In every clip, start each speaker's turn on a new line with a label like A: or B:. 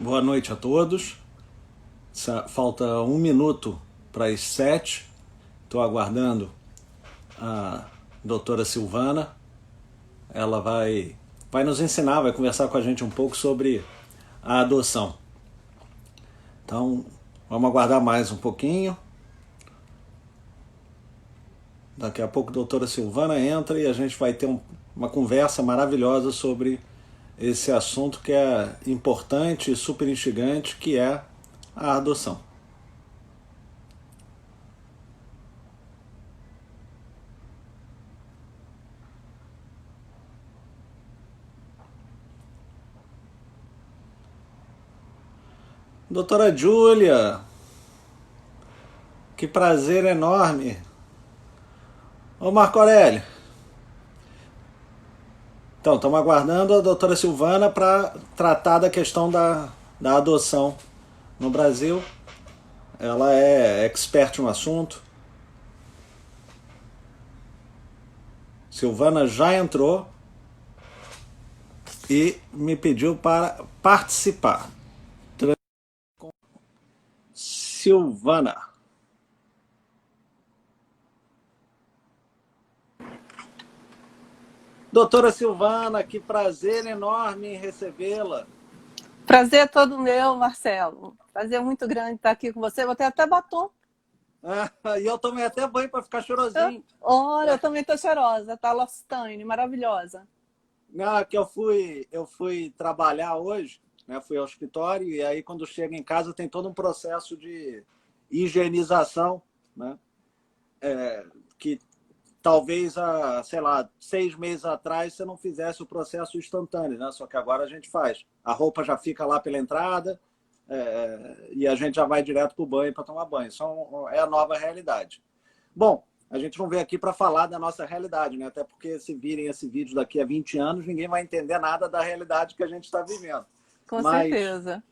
A: Boa noite a todos. Falta um minuto para as 7. Estou aguardando a doutora Silvana. Ela vai nos ensinar, vai conversar com a gente um pouco sobre a adoção. Então, vamos aguardar mais um pouquinho. Daqui a pouco a doutora Silvana entra e a gente vai ter uma conversa maravilhosa sobre esse assunto que é importante e super instigante, que é a adoção. Doutora Júlia, que prazer enorme. Ô Marco Aurélio. Então, estamos aguardando a doutora Silvana para tratar da questão da adoção no Brasil. Ela é expert no assunto. Silvana já entrou e me pediu para participar. Silvana. Doutora Silvana, que prazer enorme em recebê-la.
B: Prazer é todo meu, Marcelo. Prazer muito grande estar aqui com você. Vou ter até batom.
A: E eu tomei até banho para ficar chorosinho.
B: Olha, eu também estou cheirosa. Tá L'Occitane, maravilhosa.
A: Que eu fui trabalhar hoje, né? Fui ao escritório e aí quando chego em casa tem todo um processo de higienização, né? Que talvez sei lá, 6 meses atrás você não fizesse o processo instantâneo, né? Só que agora a gente faz. A roupa já fica lá pela entrada e a gente já vai direto para o banho para tomar banho. Isso é a nova realidade. Bom, a gente não veio aqui para falar da nossa realidade, né? Até porque se virem esse vídeo daqui a 20 anos, ninguém vai entender nada da realidade que a gente está vivendo.
B: Com
A: Mas
B: certeza.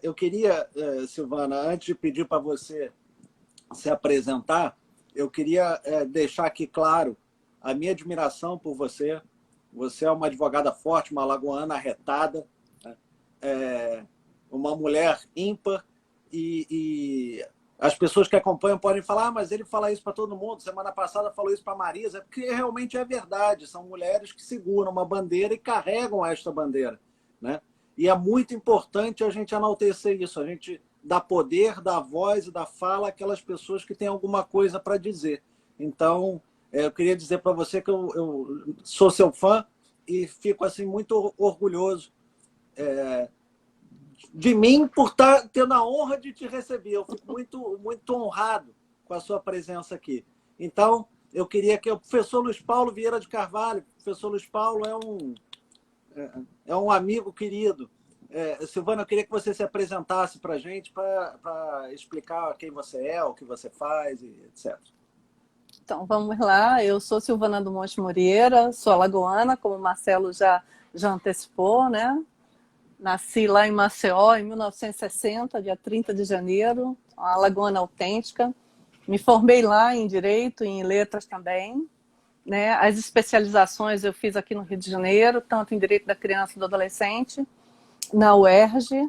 A: eu queria, Silvana, antes de pedir para você se apresentar, eu queria deixar aqui claro a minha admiração por você. Você é uma advogada forte, uma alagoana arretada, uma mulher ímpar e as pessoas que acompanham podem falar, mas ele fala isso para todo mundo. Semana passada falou isso para a Marisa, porque realmente é verdade. São mulheres que seguram uma bandeira e carregam esta bandeira, né? E é muito importante a gente enaltecer isso, a gente dá poder, dá voz e dá fala àquelas pessoas que têm alguma coisa para dizer. Então, eu queria dizer para você que eu sou seu fã e fico assim muito orgulhoso de mim por estar tendo a honra de te receber. Eu fico muito, muito honrado com a sua presença aqui. Então, eu queria que o professor Luiz Paulo Vieira de Carvalho, o professor Luiz Paulo é um amigo querido. Silvana, eu queria que você se apresentasse para a gente, para explicar quem você é, o que você faz, e etc.
B: Então, vamos lá. Eu sou Silvana do Monte Moreira, sou alagoana, como o Marcelo já antecipou, né? Nasci lá em Maceió em 1960, dia 30 de janeiro, uma alagoana autêntica. Me formei lá em Direito e em Letras também, né? As especializações eu fiz aqui no Rio de Janeiro, tanto em Direito da Criança e do Adolescente, na UERJ,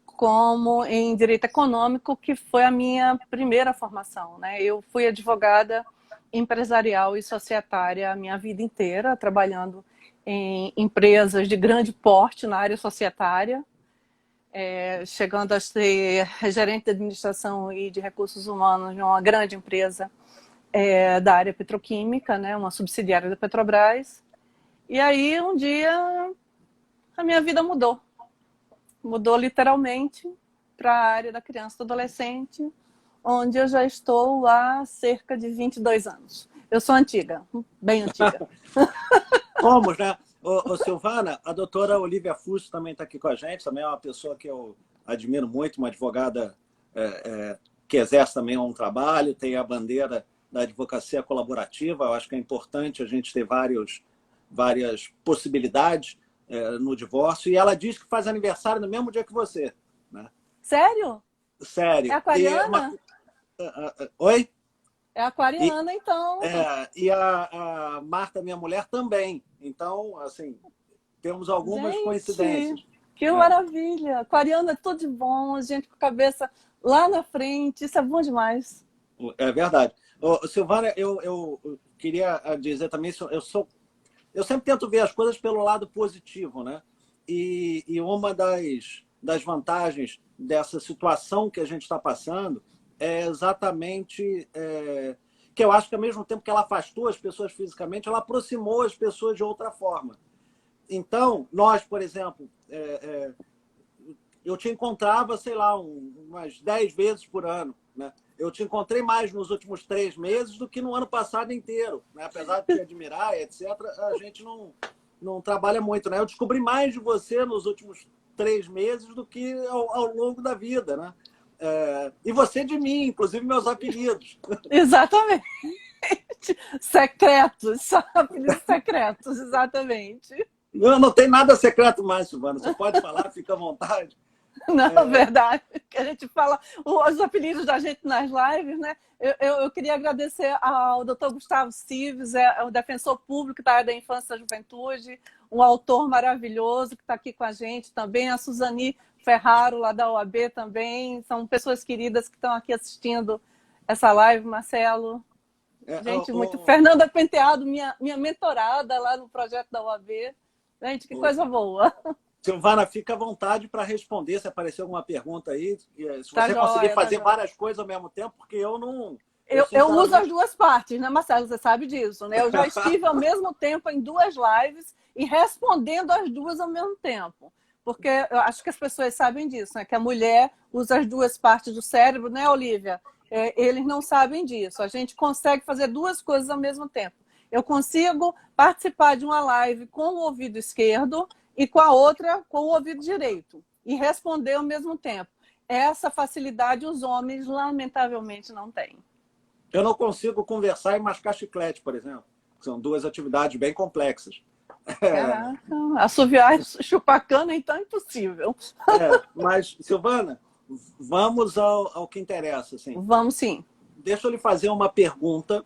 B: como em Direito Econômico, que foi a minha primeira formação, né? Eu fui advogada empresarial e societária a minha vida inteira, trabalhando em empresas de grande porte na área societária, chegando a ser gerente de administração e de recursos humanos de uma grande empresa da área petroquímica, né, uma subsidiária da Petrobras. E aí, um dia, a minha vida mudou. Mudou literalmente para a área da criança e do adolescente, onde eu já estou há cerca de 22 anos. Eu sou antiga, bem antiga.
A: Somos, né? Silvana, a doutora Olívia Fusso também está aqui com a gente, também é uma pessoa que eu admiro muito, uma advogada que exerce também um trabalho, tem a bandeira da advocacia colaborativa. Eu acho que é importante a gente ter várias possibilidades no divórcio, e ela diz que faz aniversário no mesmo dia que você, né?
B: Sério? É
A: Sério.
B: aquariana?
A: Oi?
B: É aquariana, então.
A: E a Marta, minha mulher, também. Então, assim, temos algumas
B: Gente,
A: coincidências.
B: Que maravilha! Aquariano é tudo de bom, gente com a cabeça lá na frente, isso é bom demais.
A: É verdade. Ô, Silvana, eu queria dizer também, eu sempre tento ver as coisas pelo lado positivo, né? E uma das vantagens dessa situação que a gente está passando é exatamente que eu acho que, ao mesmo tempo que ela afastou as pessoas fisicamente, ela aproximou as pessoas de outra forma. Então, nós, por exemplo, eu te encontrava, sei lá, umas 10 vezes por ano, né? Eu te encontrei mais nos últimos 3 meses do que no ano passado inteiro, né? Apesar de te admirar, etc., a gente não trabalha muito, né? Eu descobri mais de você nos últimos 3 meses do que ao longo da vida, né? E você de mim, inclusive meus apelidos.
B: Exatamente. Secretos, só apelidos secretos, exatamente.
A: Não tem nada secreto mais, Silvana. Você pode falar, fica à vontade.
B: Não, verdade. Que a gente fala os apelidos da gente nas lives, né? Eu queria agradecer ao Dr. Gustavo Cives, o defensor público da área da infância e da juventude, um autor maravilhoso que está aqui com a gente também, a Suzani Ferraro, lá da OAB também. São pessoas queridas que estão aqui assistindo essa live, Marcelo. Gente, muito. Fernanda Penteado, minha mentorada lá no projeto da OAB. Gente, que coisa boa.
A: Silvana, fica à vontade para responder se aparecer alguma pergunta aí. Se
B: tá
A: você
B: joia,
A: conseguir fazer
B: tá
A: várias coisas ao mesmo tempo, porque eu não...
B: Eu uso as duas partes, né, Marcelo? Você sabe disso, né? Eu já estive ao mesmo tempo em 2 lives e respondendo as duas ao mesmo tempo. Porque eu acho que as pessoas sabem disso, né? Que a mulher usa as 2 partes do cérebro, né, Olivia? Eles não sabem disso. A gente consegue fazer 2 coisas ao mesmo tempo. Eu consigo participar de uma live com o ouvido esquerdo e com a outra com o ouvido direito. E responder ao mesmo tempo. Essa facilidade os homens, lamentavelmente, não têm.
A: Eu não consigo conversar e mascar chiclete, por exemplo. São 2 atividades bem complexas.
B: Caraca, assoviar e chupar cana, então é impossível.
A: Mas, Silvana, vamos ao que interessa. Assim.
B: Vamos sim.
A: Deixa eu lhe fazer uma pergunta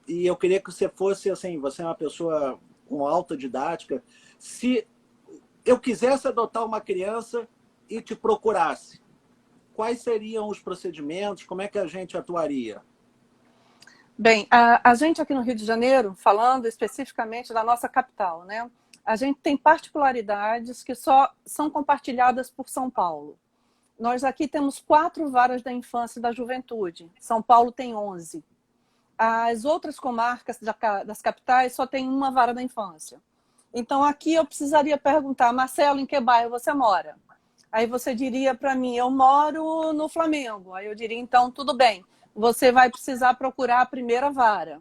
A: e eu queria que você fosse, assim, você é uma pessoa com alta didática. Se eu quisesse adotar uma criança e te procurasse, quais seriam os procedimentos? Como é que a gente atuaria?
B: Bem, a gente aqui no Rio de Janeiro, falando especificamente da nossa capital, né? A gente tem particularidades que só são compartilhadas por São Paulo. Nós aqui temos 4 varas da infância e da juventude. São Paulo tem 11. As outras comarcas das capitais só tem 1 vara da infância. Então, aqui eu precisaria perguntar, Marcelo, em que bairro você mora? Aí você diria para mim, eu moro no Flamengo. Aí eu diria, então, tudo bem. Você vai precisar procurar a primeira vara.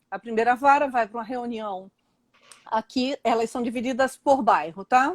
B: A primeira vara vai para uma reunião. Aqui, elas são divididas por bairro, tá?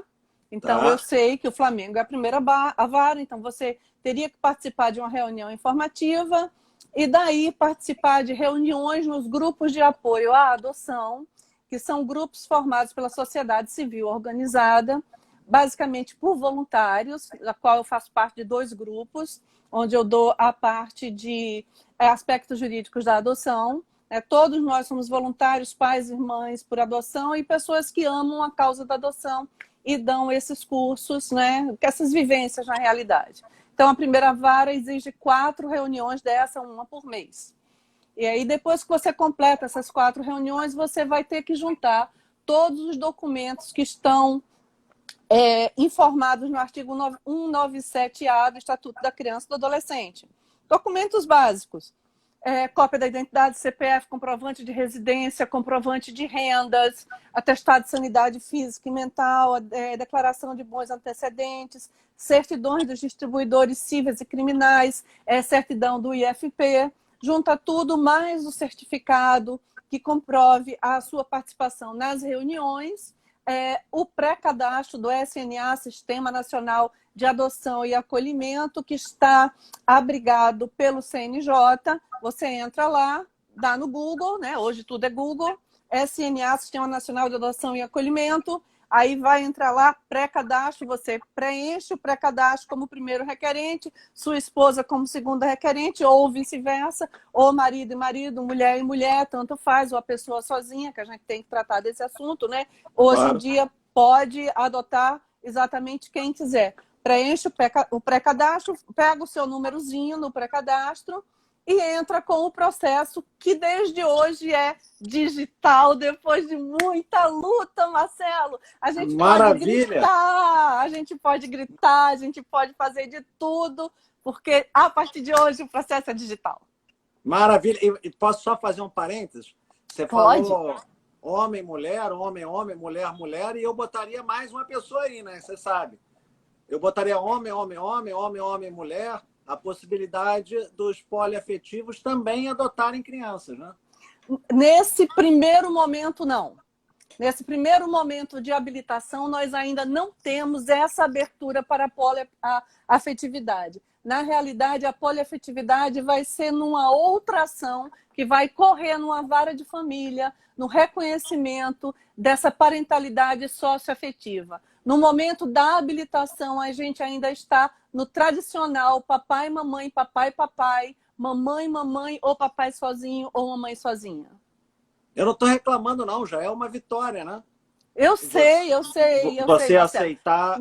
B: Então, eu sei que o Flamengo é a primeira vara, então você teria que participar de uma reunião informativa e daí participar de reuniões nos grupos de apoio à adoção, que são grupos formados pela sociedade civil organizada, basicamente por voluntários, da qual eu faço parte de 2 grupos, onde eu dou a parte de aspectos jurídicos da adoção. Todos nós somos voluntários, pais e mães por adoção e pessoas que amam a causa da adoção e dão esses cursos, né, essas vivências na realidade. Então, a primeira vara exige 4 reuniões dessa, 1 por mês. E aí, depois que você completa essas 4 reuniões, você vai ter que juntar todos os documentos que estão informados no artigo 197A do Estatuto da Criança e do Adolescente. Documentos básicos. Cópia da identidade, CPF, comprovante de residência, comprovante de rendas, atestado de sanidade física e mental, declaração de bons antecedentes, certidões dos distribuidores cíveis e criminais, certidão do IFP, junta tudo mais o certificado que comprove a sua participação nas reuniões, o pré-cadastro do SNA, Sistema Nacional de Adoção e Acolhimento, que está abrigado pelo CNJ. Você entra lá, dá no Google, né? Hoje tudo é Google, SNA, Sistema Nacional de Adoção e Acolhimento, aí vai entrar lá, pré-cadastro, você preenche o pré-cadastro como primeiro requerente, sua esposa como segunda requerente, ou vice-versa, ou marido e marido, mulher e mulher, tanto faz, ou a pessoa sozinha, que a gente tem que tratar desse assunto, né? Hoje em dia pode adotar exatamente quem quiser. Preenche o pré-cadastro, pega o seu númerozinho no pré-cadastro e entra com o processo que desde hoje é digital, depois de muita luta, Marcelo. A gente pode gritar, a gente pode fazer de tudo, porque a partir de hoje o processo é digital.
A: Maravilha. E posso só fazer um parênteses? Você falou homem, mulher, homem, homem, mulher, mulher, e eu botaria mais uma pessoa aí, né? Você sabe. Eu botaria homem, homem, homem, homem, homem, mulher, a possibilidade dos poliafetivos também adotarem crianças, né?
B: Nesse primeiro momento, não. Nesse primeiro momento de habilitação, nós ainda não temos essa abertura para a poliafetividade. Na realidade, a poliafetividade vai ser numa outra ação que vai correr numa vara de família, no reconhecimento dessa parentalidade socioafetiva. No momento da habilitação, a gente ainda está no tradicional papai, mamãe, papai, mamãe, mamãe, ou papai sozinho, ou mamãe sozinha.
A: Eu não estou reclamando, não. Já é uma vitória, né?
B: Eu sei.
A: Você aceitar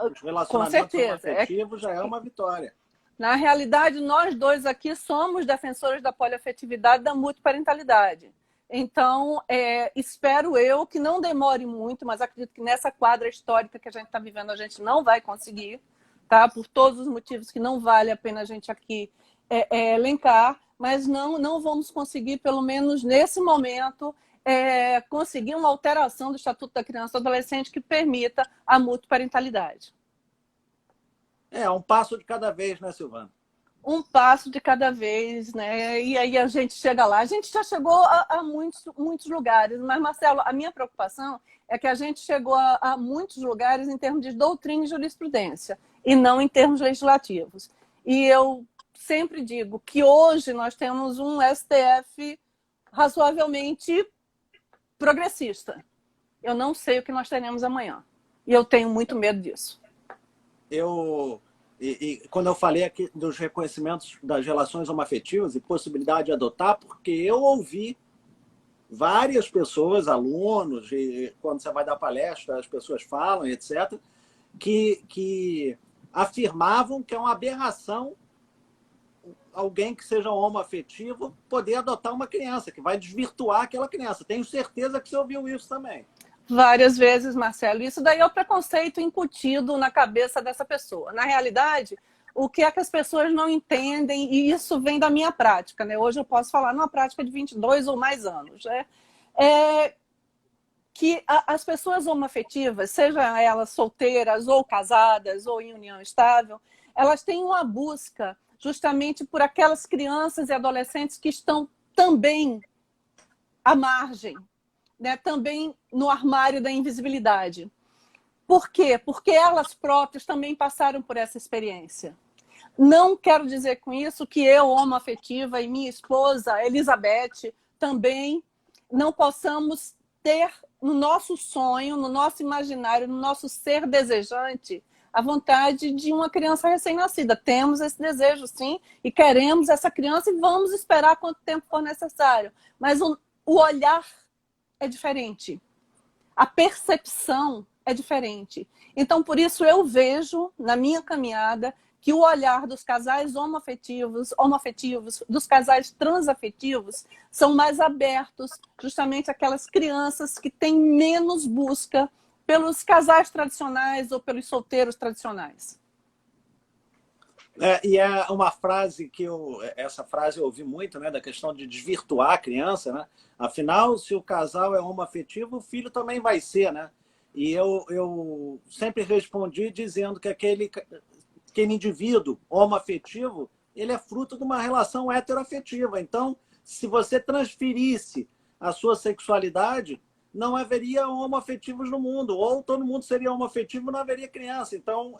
A: os relacionamentos
B: afetivos
A: já é uma vitória.
B: Na realidade, nós dois aqui somos defensores da poliafetividade, da multiparentalidade. Então, espero eu que não demore muito, mas acredito que nessa quadra histórica que a gente está vivendo, a gente não vai conseguir, tá? Por todos os motivos que não vale a pena a gente aqui elencar, mas não vamos conseguir, pelo menos nesse momento, conseguir uma alteração do Estatuto da Criança e do Adolescente que permita a multiparentalidade.
A: Um passo de cada vez, né, Silvana?
B: Um passo de cada vez, né? E aí a gente chega lá. A gente já chegou a muitos lugares, mas, Marcelo, a minha preocupação é que a gente chegou a muitos lugares em termos de doutrina e jurisprudência, e não em termos legislativos. E eu sempre digo que hoje nós temos um STF razoavelmente progressista. Eu não sei o que nós teremos amanhã. E eu tenho muito medo disso.
A: Quando eu falei aqui dos reconhecimentos das relações homoafetivas e possibilidade de adotar, porque eu ouvi várias pessoas, alunos, e quando você vai dar palestra, as pessoas falam, etc., que afirmavam que é uma aberração alguém que seja homoafetivo poder adotar uma criança, que vai desvirtuar aquela criança. Tenho certeza que você ouviu isso também.
B: Várias vezes, Marcelo. Isso daí é o preconceito incutido na cabeça dessa pessoa. Na realidade, o que é que as pessoas não entendem, e isso vem da minha prática, né? Hoje eu posso falar numa prática de 22 ou mais anos, né? Que as pessoas homoafetivas, sejam elas solteiras ou casadas ou em união estável, elas têm uma busca justamente por aquelas crianças e adolescentes que estão também à margem, né, também no armário da invisibilidade. Por quê? Porque elas próprias também passaram por essa experiência. Não quero dizer com isso que eu, homoafetiva, e minha esposa, Elizabeth, também não possamos ter no nosso sonho, no nosso imaginário, no nosso ser desejante, a vontade de uma criança recém-nascida. Temos esse desejo, sim, e queremos essa criança e vamos esperar quanto tempo for necessário. Mas o olhar é diferente. A percepção é diferente. Então, por isso, eu vejo, na minha caminhada, que o olhar dos casais homoafetivos, dos casais transafetivos, são mais abertos, justamente aquelas crianças que têm menos busca pelos casais tradicionais ou pelos solteiros tradicionais.
A: E é uma frase essa frase eu ouvi muito, né, da questão de desvirtuar a criança, né? Afinal, se o casal é homoafetivo, o filho também vai ser, né? E eu sempre respondi dizendo que aquele indivíduo homoafetivo, ele é fruto de uma relação heteroafetiva. Então, se você transferisse a sua sexualidade, não haveria homoafetivos no mundo. Ou todo mundo seria homoafetivo, não haveria criança. Então,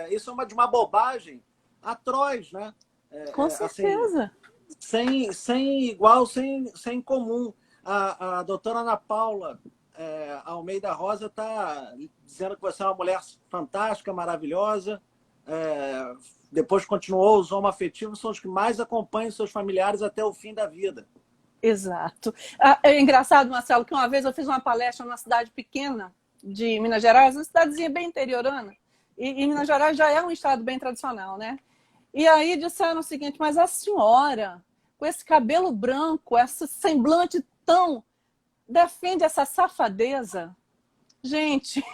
A: isso é uma bobagem atroz, né?
B: Com certeza.
A: Assim, sem igual, sem comum. A doutora Ana Paula Almeida Rosa está dizendo que você é uma mulher fantástica, maravilhosa. Depois continuou, os homoafetivos são os que mais acompanham seus familiares até o fim da vida.
B: Exato. É engraçado, Marcelo, que uma vez eu fiz uma palestra numa cidade pequena de Minas Gerais, uma cidadezinha bem interiorana. E Minas Gerais já é um estado bem tradicional, né? E aí disseram o seguinte, mas a senhora, com esse cabelo branco, esse semblante tão... defende essa safadeza? Gente,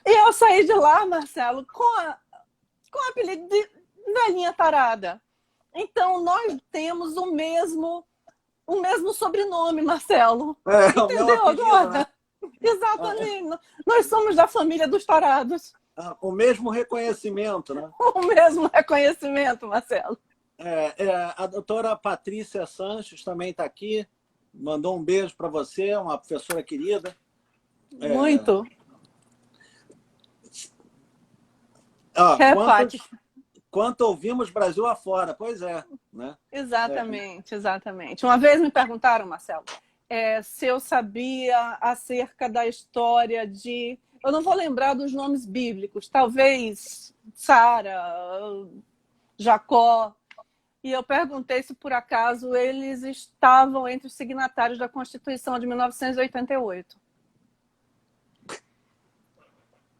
B: e eu saí de lá, Marcelo, com o apelido de velhinha tarada. Então, nós temos o mesmo sobrenome, Marcelo.
A: O meu
B: Entendeu
A: apelido,
B: agora?
A: né?
B: Exatamente. Nós somos da família dos tarados.
A: O mesmo reconhecimento, né?
B: O mesmo reconhecimento, Marcelo.
A: A doutora Patrícia Sanches também está aqui, mandou um beijo para você, uma professora querida.
B: Muito.
A: Quanto ouvimos Brasil afora, pois é. Né?
B: Exatamente, exatamente. Uma vez me perguntaram, Marcelo, se eu sabia acerca da história de... Eu não vou lembrar dos nomes bíblicos, talvez Sara, Jacó. E eu perguntei se, por acaso, eles estavam entre os signatários da Constituição de 1988.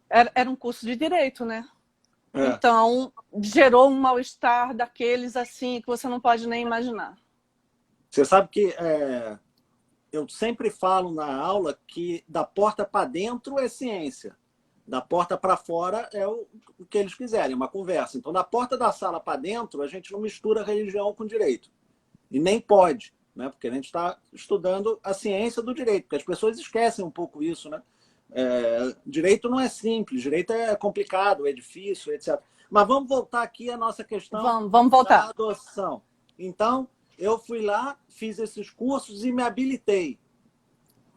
B: Era um curso de direito, né? Então, gerou um mal-estar daqueles assim que você não pode nem imaginar.
A: Você sabe que eu sempre falo na aula que da porta para dentro é ciência, da porta para fora é o que eles quiserem, uma conversa. Então, da porta da sala para dentro, a gente não mistura religião com direito. E nem pode, né? Porque a gente está estudando a ciência do direito, porque as pessoas esquecem um pouco isso, né? Direito não é simples, direito é complicado, é difícil, etc. Mas vamos voltar aqui à nossa questão
B: vamos voltar.
A: da adoção. Então, eu fui lá, fiz esses cursos e me habilitei.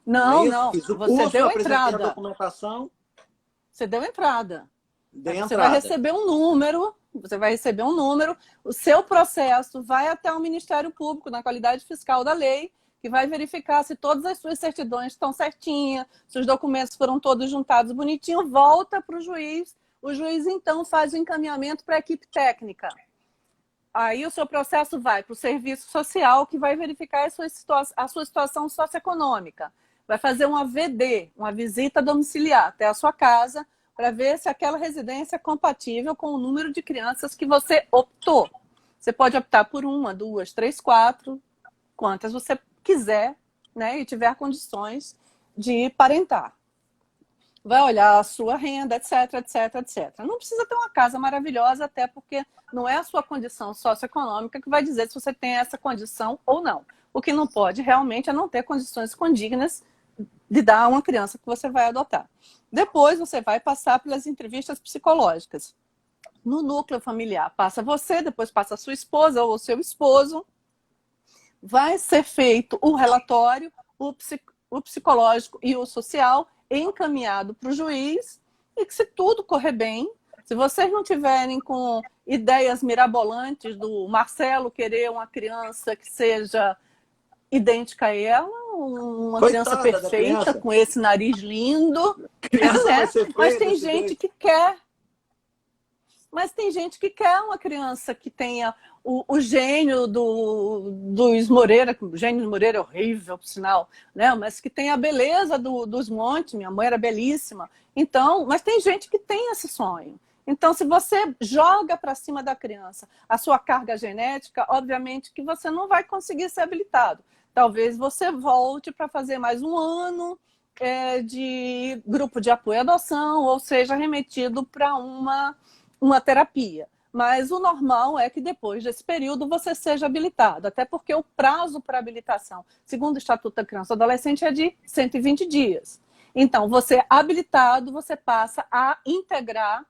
B: Não.
A: Fiz o
B: você
A: curso,
B: deu
A: apresentei
B: entrada.
A: a documentação.
B: Você deu entrada.
A: Dei
B: você
A: entrada.
B: Vai receber um número, o seu processo vai até o Ministério Público, na qualidade fiscal da lei, que vai verificar se todas as suas certidões estão certinhas, se os documentos foram todos juntados bonitinho, volta para o juiz então faz o encaminhamento para a equipe técnica. Aí o seu processo vai para o serviço social, que vai verificar a sua situação socioeconômica. Vai fazer uma VD, uma visita domiciliar até a sua casa, para ver se aquela residência é compatível com o número de crianças que você optou. Você pode optar por 1, 2, 3, 4, quantas você quiser, né, e tiver condições de parentar. Vai olhar a sua renda, etc, etc, etc. Não precisa ter uma casa maravilhosa, até porque não é a sua condição socioeconômica que vai dizer se você tem essa condição ou não. O que não pode realmente é não ter condições condignas de dar a uma criança que você vai adotar. Depois você vai passar pelas entrevistas psicológicas. No núcleo familiar passa você, depois passa a sua esposa ou o seu esposo. Vai ser feito o relatório, o psicológico e o social, encaminhado para o juiz, e que, se tudo correr bem, se vocês não tiverem com ideias mirabolantes do Marcelo querer uma criança que seja idêntica a ela, uma criança perfeita, com esse nariz lindo, mas tem gente que quer. Mas tem gente que quer uma criança que tenha o gênio dos Moreira, o gênio do Moreira é horrível, por sinal, né? Mas que tem a beleza dos Montes, minha mãe era belíssima. Então, mas tem gente que tem esse sonho. Então, se você joga para cima da criança a sua carga genética, obviamente que você não vai conseguir ser habilitado. Talvez você volte para fazer mais um ano de grupo de apoio à adoção, ou seja, remetido para uma terapia. Mas o normal é que depois desse período você seja habilitado, até porque o prazo para habilitação, segundo o Estatuto da Criança e Adolescente, é de 120 dias. Então, você habilitado, você passa a integrar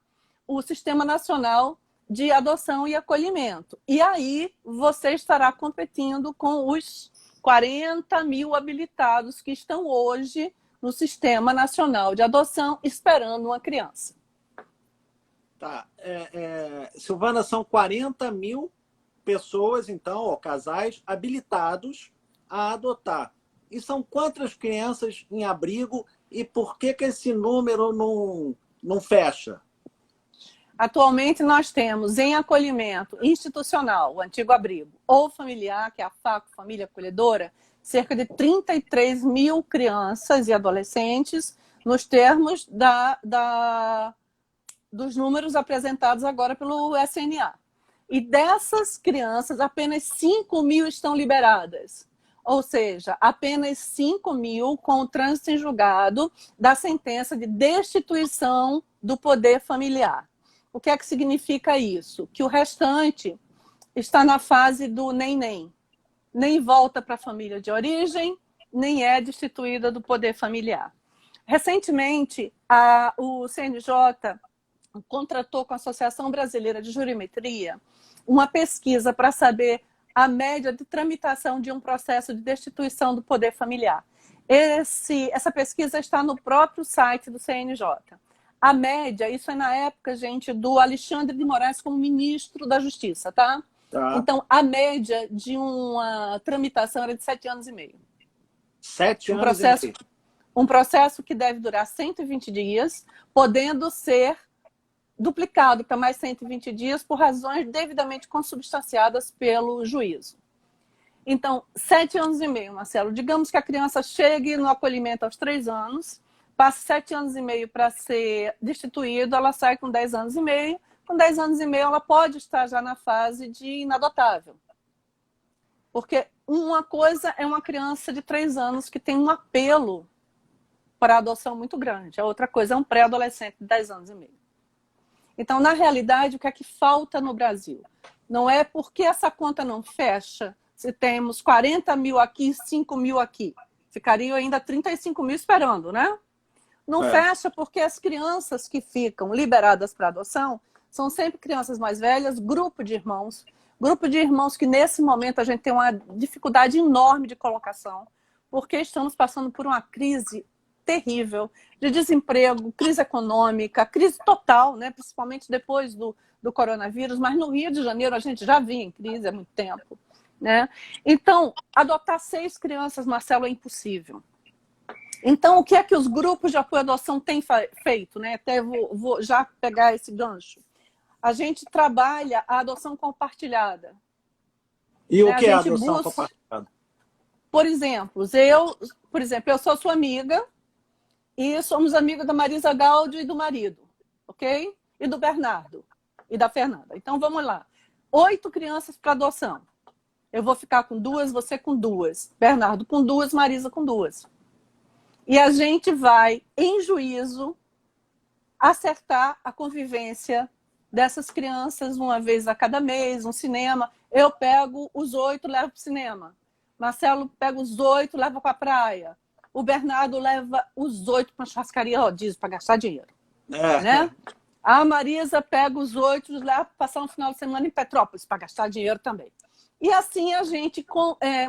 B: o Sistema Nacional de Adoção e Acolhimento. E aí você estará competindo com os 40 mil habilitados que estão hoje no Sistema Nacional de Adoção esperando uma criança.
A: Tá. Silvana, são 40 mil pessoas, então, ou casais, habilitados a adotar. E são quantas crianças em abrigo e por que esse número não fecha?
B: Atualmente nós temos em acolhimento institucional, o antigo abrigo, ou familiar, que é a FACO, Família Acolhedora, cerca de 33 mil crianças e adolescentes nos termos dos números apresentados agora pelo SNA. E dessas crianças, apenas 5.000 estão liberadas. Ou seja, apenas 5.000 com o trânsito em julgado da sentença de destituição do poder familiar. O que é que significa isso? Que o restante está na fase do nem-nem. Nem volta para a família de origem, nem é destituída do poder familiar. Recentemente, o CNJ contratou com a Associação Brasileira de Jurimetria uma pesquisa para saber a média de tramitação de um processo de destituição do poder familiar. Essa pesquisa está no próprio site do CNJ. A média, isso é na época, gente, do Alexandre de Moraes como ministro da Justiça, tá? Então, a média de uma tramitação era de 7 anos e meio.
A: 7 anos e meio.
B: Um processo que deve durar 120 dias, podendo ser duplicado para mais 120 dias por razões devidamente consubstanciadas pelo juízo. Então, 7 anos e meio, Marcelo. Digamos que a criança chegue no acolhimento aos 3 anos, passe 7 anos e meio para ser destituído, ela sai com 10 anos e meio. Com 10 anos e meio, ela pode estar já na fase de inadotável. Porque uma coisa é uma criança de 3 anos que tem um apelo para a adoção muito grande. A outra coisa é um pré-adolescente de 10 anos e meio. Então, na realidade, o que é que falta no Brasil? Não é porque essa conta não fecha, se temos 40.000 aqui, 5.000 aqui. Ficariam ainda 35.000 esperando, né? Não fecha porque as crianças que ficam liberadas para adoção são sempre crianças mais velhas, grupo de irmãos que nesse momento a gente tem uma dificuldade enorme de colocação, porque estamos passando por uma crise terrível de desemprego, crise econômica, crise total, né? Principalmente depois do coronavírus, mas no Rio de Janeiro a gente já vinha em crise há muito tempo, né? Então, adotar 6 crianças, Marcelo, é impossível. Então, o que é que os grupos de apoio à adoção têm feito, né? Até vou já pegar esse gancho. A gente trabalha a adoção compartilhada.
A: E o que é a adoção compartilhada?
B: Por exemplo, eu sou sua amiga, e somos amigos da Marisa Gáudio e do marido, ok? E do Bernardo e da Fernanda. Então, vamos lá. 8 crianças para adoção. Eu vou ficar com 2, você com 2. Bernardo com 2, Marisa com 2. E a gente vai, em juízo, acertar a convivência dessas crianças uma vez a cada mês, um cinema. Eu pego os 8, levo para o cinema. Marcelo pega os 8, leva para a praia. O Bernardo leva os 8 para a churrascaria rodízio para gastar dinheiro. Né? A Marisa pega os 8 e leva para passar um final de semana em Petrópolis para gastar dinheiro também. E assim a gente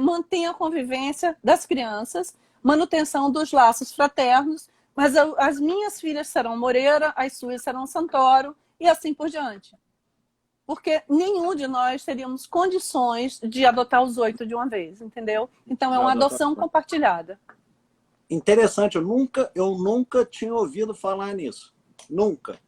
B: mantém a convivência das crianças, manutenção dos laços fraternos, mas as minhas filhas serão Moreira, as suas serão Santoro e assim por diante. Porque nenhum de nós teríamos condições de adotar os 8 de uma vez, entendeu? Então é uma adoção compartilhada.
A: Interessante, eu nunca tinha ouvido falar nisso. Nunca.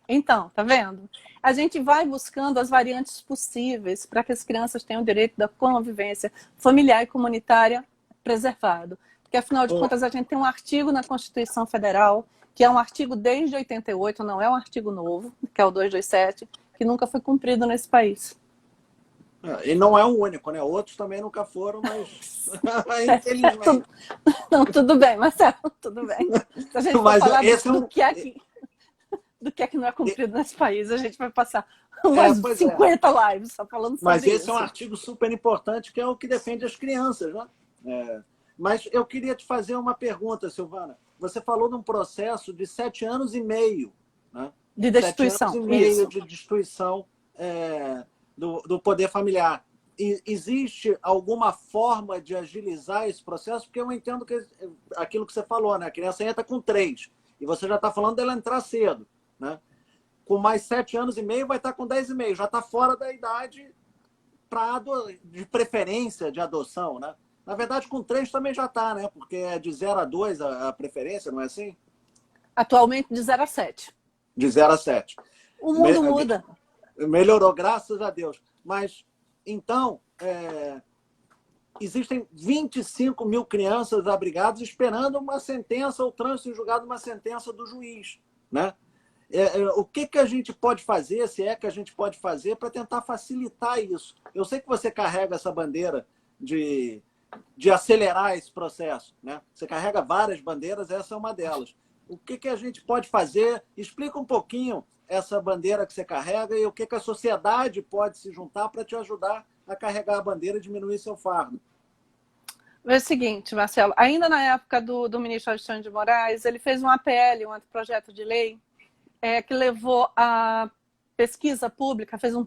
B: Então, tá vendo? A gente vai buscando as variantes possíveis para que as crianças tenham o direito da convivência familiar e comunitária preservado. Porque, afinal de contas, a gente tem um artigo na Constituição Federal, que é um artigo desde 88, não é um artigo novo, que é o 227, que nunca foi cumprido nesse país.
A: E não é o único, né? Outros também nunca foram, mas infelizmente.
B: Não, tudo bem, Marcelo, tudo bem. Se a gente for falar do que é que não é cumprido nesse país, a gente vai passar umas 50 lives só falando sobre isso.
A: Mas esse é um artigo super importante, que é o que defende as crianças, né? Mas eu queria te fazer uma pergunta, Silvana. Você falou de um processo de 7 anos e meio, né?
B: De destituição.
A: 7 anos e meio de destituição do poder familiar. Existe alguma forma de agilizar esse processo? Porque eu entendo que aquilo que você falou, né? A criança entra com 3 e você já está falando dela entrar cedo, né? Com mais 7 anos e meio vai estar com 10 e meio, já está fora da idade de preferência de adoção, né? Na verdade, com 3 também já está, né? Porque é de 0 a 2 a preferência, não é assim?
B: Atualmente de 0 a 7.
A: De 0 a 7.
B: O mundo muda.
A: Melhorou, graças a Deus. Mas, então, existem 25 mil crianças abrigadas esperando uma sentença, ou trânsito em julgado, uma sentença do juiz, né? O que a gente pode fazer, se é que a gente pode fazer, para tentar facilitar isso? Eu sei que você carrega essa bandeira de acelerar esse processo, né? Você carrega várias bandeiras, essa é uma delas. O que a gente pode fazer? Explica um pouquinho essa bandeira que você carrega e o que a sociedade pode se juntar para te ajudar a carregar a bandeira e diminuir seu fardo.
B: É o seguinte, Marcelo, ainda na época do ministro Alexandre de Moraes, ele fez um APL, um anteprojeto de lei, que levou a pesquisa pública, fez um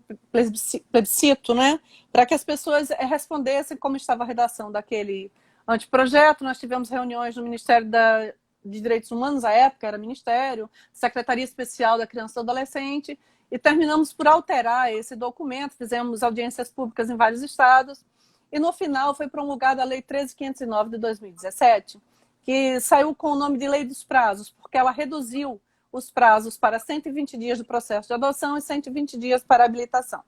B: plebiscito, né, para que as pessoas respondessem como estava a redação daquele anteprojeto. Nós tivemos reuniões no Ministério de Direitos Humanos, à época era Ministério, Secretaria Especial da Criança e do Adolescente, e terminamos por alterar esse documento, fizemos audiências públicas em vários estados, e no final foi promulgada a Lei 13.509 de 2017, que saiu com o nome de Lei dos Prazos, porque ela reduziu os prazos para 120 dias do processo de adoção e 120 dias para habilitação.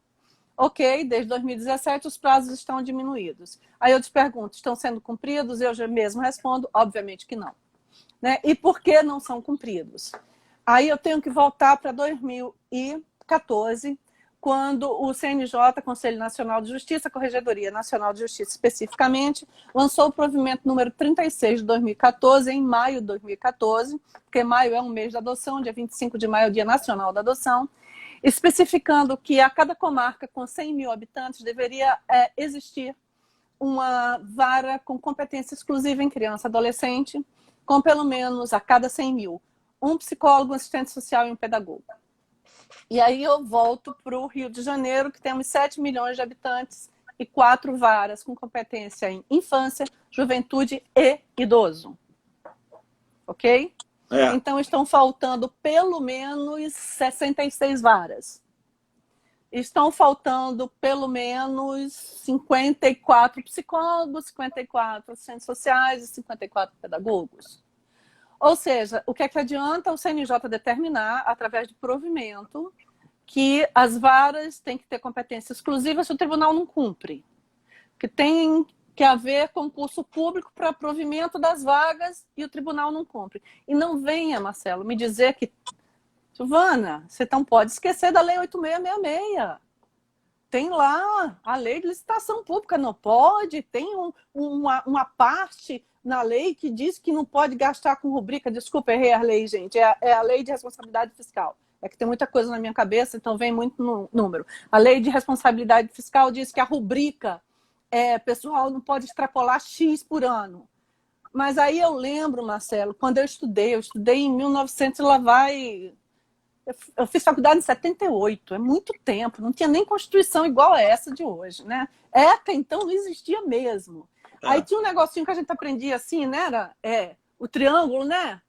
B: Ok, desde 2017 os prazos estão diminuídos. Aí eu te pergunto, estão sendo cumpridos? Eu já mesmo respondo, obviamente que não. Né? E por que não são cumpridos? Aí eu tenho que voltar para 2014, quando o CNJ, Conselho Nacional de Justiça, Corregedoria Nacional de Justiça especificamente, lançou o provimento número 36 de 2014, em maio de 2014, porque maio é um mês da adoção, dia 25 de maio é o Dia Nacional da Adoção, especificando que a cada comarca com 100 mil habitantes deveria existir uma vara com competência exclusiva em criança e adolescente, com pelo menos a cada 100 mil, um psicólogo, um assistente social e um pedagogo. E aí eu volto para o Rio de Janeiro, que temos 7 milhões de habitantes e 4 varas com competência em infância, juventude e idoso. Ok? Então estão faltando pelo menos 66 varas. Estão faltando pelo menos 54 psicólogos, 54 assistentes sociais e 54 pedagogos. Ou seja, o que é que adianta o CNJ determinar, através de provimento, que as varas têm que ter competência exclusiva se o tribunal não cumpre? Que tem que haver concurso público para provimento das vagas e o tribunal não cumpre. E não venha, Marcelo, me dizer que... Silvana, você não pode esquecer da Lei 8666. Tem lá a Lei de Licitação Pública, não pode. Tem uma parte na lei que diz que não pode gastar com rubrica. Desculpa, errei a lei, gente. É a Lei de Responsabilidade Fiscal. É que tem muita coisa na minha cabeça, então vem muito no número. A Lei de Responsabilidade Fiscal diz que a rubrica, pessoal não pode extrapolar X por ano. Mas aí eu lembro, Marcelo, quando eu estudei em 1900, lá vai... Eu fiz faculdade em 78, é muito tempo, não tinha nem Constituição igual a essa de hoje, né? Até então não existia mesmo. Aí tinha um negocinho que a gente aprendia assim, né? Era o triângulo, né?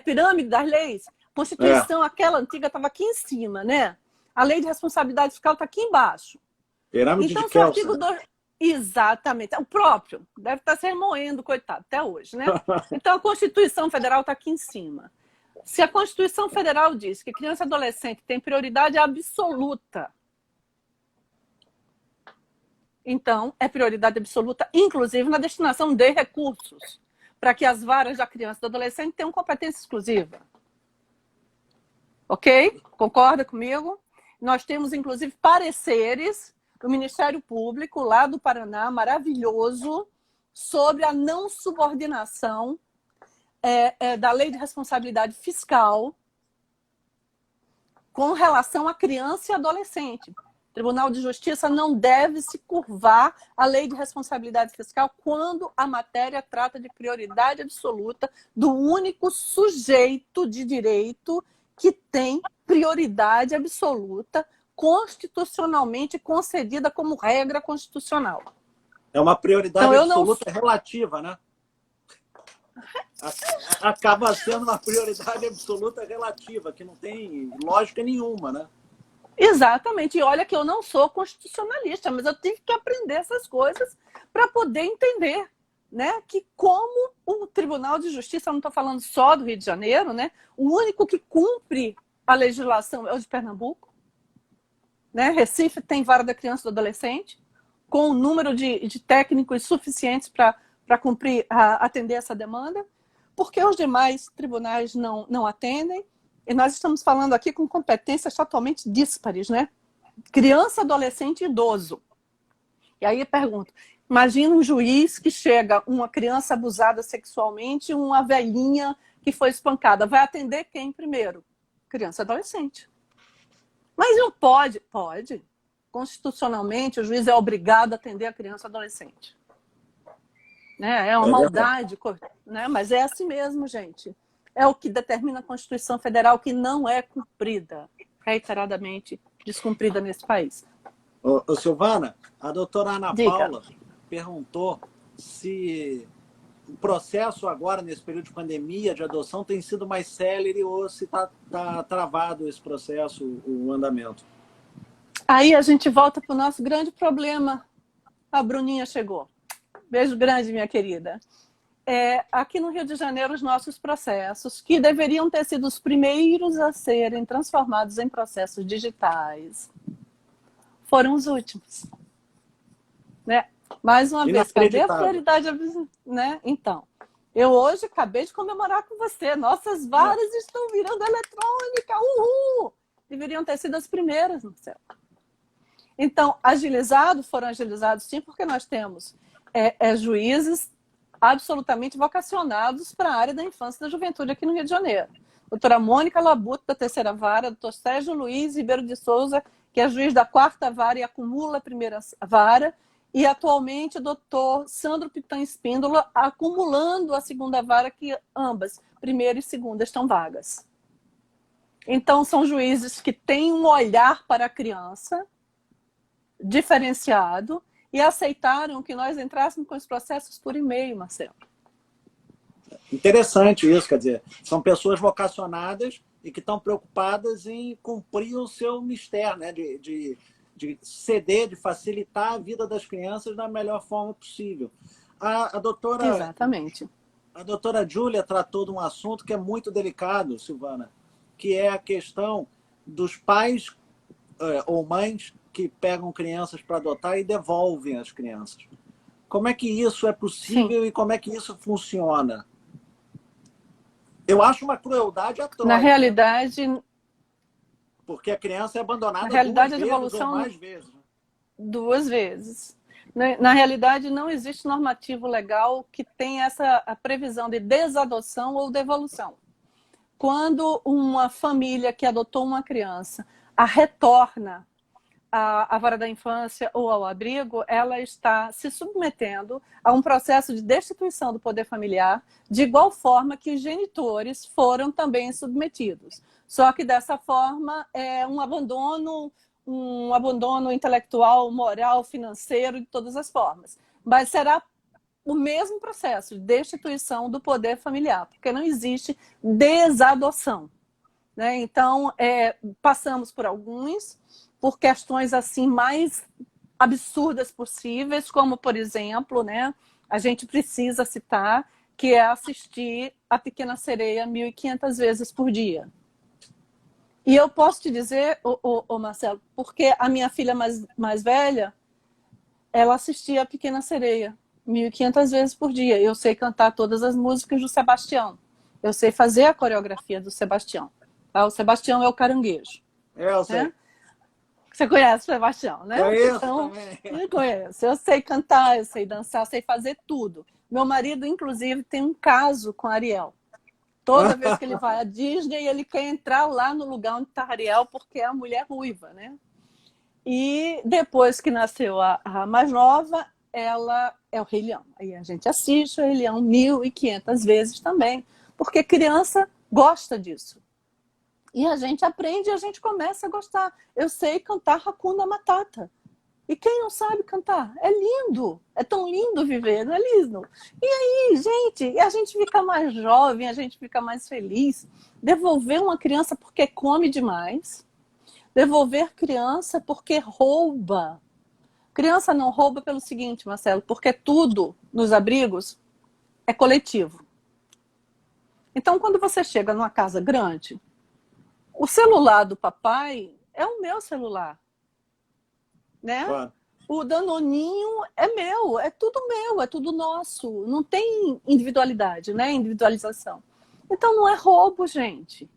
B: Pirâmide das leis. Constituição, aquela antiga, estava aqui em cima, né? A Lei de Responsabilidade Fiscal está aqui embaixo.
A: Pirâmide
B: então,
A: de Kelsen.
B: Exatamente, o próprio. Deve estar se remoendo, coitado, até hoje, né? Então, a Constituição Federal está aqui em cima. Se a Constituição Federal diz que criança e adolescente tem prioridade absoluta, então é prioridade absoluta, inclusive na destinação de recursos, para que as varas da criança e do adolescente tenham competência exclusiva. Ok? Concorda comigo? Nós temos, inclusive, pareceres do Ministério Público, lá do Paraná, maravilhoso, sobre a não subordinação da Lei de Responsabilidade Fiscal com relação a criança e adolescente. O Tribunal de Justiça não deve se curvar à Lei de Responsabilidade Fiscal quando a matéria trata de prioridade absoluta do único sujeito de direito que tem prioridade absoluta constitucionalmente concedida como regra constitucional.
A: É uma prioridade absoluta relativa, né? Acaba sendo uma prioridade absoluta relativa, que não tem lógica nenhuma, né?
B: Exatamente. E olha que eu não sou constitucionalista, mas eu tive que aprender essas coisas para poder entender, né, que como o Tribunal de Justiça, eu não estou falando só do Rio de Janeiro, né, o único que cumpre a legislação é o de Pernambuco, né? Recife tem vara da criança e do adolescente, com o número de técnicos suficientes para cumprir, atender essa demanda, porque os demais tribunais não atendem, e nós estamos falando aqui com competências totalmente díspares, né? Criança, adolescente e idoso. E aí eu pergunto, imagina um juiz que chega, uma criança abusada sexualmente, uma velhinha que foi espancada, vai atender quem primeiro? Criança e adolescente. Mas não pode? Pode. Constitucionalmente, o juiz é obrigado a atender a criança e adolescente. Né? É uma maldade, né? Mas é assim mesmo, gente. É o que determina a Constituição Federal, que não é cumprida, reiteradamente descumprida nesse país.
A: Ô, Silvana, a doutora Ana
B: Diga.
A: Paula perguntou se o processo agora, nesse período de pandemia, de adoção, tem sido mais célere ou se está travado esse processo, o andamento.
B: Aí a gente volta para o nosso grande problema. A Bruninha chegou. Beijo grande, minha querida. Aqui no Rio de Janeiro, os nossos processos, que deveriam ter sido os primeiros a serem transformados em processos digitais, foram os últimos. Né? Mais uma vez, cadê a prioridade? Né? Então, eu hoje acabei de comemorar com você. Nossas varas estão virando eletrônica. Uhul! Deveriam ter sido as primeiras, Marcelo. Então, foram agilizados sim, porque nós temos juízes absolutamente vocacionados para a área da infância e da juventude aqui no Rio de Janeiro. Doutora Mônica Labuto, da terceira vara, doutor Sérgio Luiz Ribeiro de Souza, que é juiz da quarta vara e acumula a primeira vara, e atualmente o doutor Sandro Pitan Espíndola, acumulando a segunda vara, que ambas, primeira e segunda, estão vagas. Então, são juízes que têm um olhar para a criança diferenciado e aceitaram que nós entrássemos com os processos por e-mail, Marcelo.
A: Interessante isso, quer dizer, são pessoas vocacionadas e que estão preocupadas em cumprir o seu mistério, né? de ceder, de facilitar a vida das crianças da melhor forma possível.
B: Exatamente.
A: A doutora Júlia tratou de um assunto que é muito delicado, Silvana, que é a questão dos pais ou mães que pegam crianças para adotar e devolvem as crianças. Como é que isso é possível? Sim. E como é que isso funciona? Eu acho uma crueldade atroz.
B: Na realidade...
A: Né? Porque a criança é abandonada
B: na realidade,
A: duas vezes ou mais vezes.
B: 2 vezes. Na realidade, não existe normativo legal que tenha a previsão de desadoção ou devolução. Quando uma família que adotou uma criança a retorna à vara da infância ou ao abrigo, ela está se submetendo a um processo de destituição do poder familiar, de igual forma que os genitores foram também submetidos. Só que dessa forma é um abandono intelectual, moral, financeiro, de todas as formas. Mas será o mesmo processo de destituição do poder familiar, porque não existe desadoção. Né? Então, passamos por por questões assim mais absurdas possíveis, como, por exemplo, né, a gente precisa citar que é assistir A Pequena Sereia 1.500 vezes por dia. E eu posso te dizer, Marcelo, porque a minha filha mais velha, ela assistia A Pequena Sereia 1.500 vezes por dia. Eu sei cantar todas as músicas do Sebastião. Eu sei fazer a coreografia do Sebastião. Tá? O Sebastião é o caranguejo.
A: Eu sei.
B: Né? Você conhece o Sebastião, né?
A: Conheço
B: então,
A: também.
B: Eu conheço. Eu sei cantar, eu sei dançar, eu sei fazer tudo. Meu marido, inclusive, tem um caso com a Ariel. Toda vez que ele vai à Disney, ele quer entrar lá no lugar onde está a Ariel, porque é a mulher ruiva, né? E depois que nasceu a mais nova, ela é o Rei Leão. Aí a gente assiste o Rei Leão 1.500 vezes também, porque criança gosta disso. E a gente aprende e a gente começa a gostar. Eu sei cantar Hakuna Matata. E quem não sabe cantar? É lindo. É tão lindo viver, não é lindo? E aí, gente, a gente fica mais jovem, a gente fica mais feliz. Devolver uma criança porque come demais. Devolver criança porque rouba. Criança não rouba pelo seguinte, Marcelo, porque tudo nos abrigos é coletivo. Então, quando você chega numa casa grande, o celular do papai é o meu celular. Né?
A: Claro.
B: o Danoninho é meu, é tudo nosso. Não tem individualidade, né? Individualização. Então não é roubo, gente.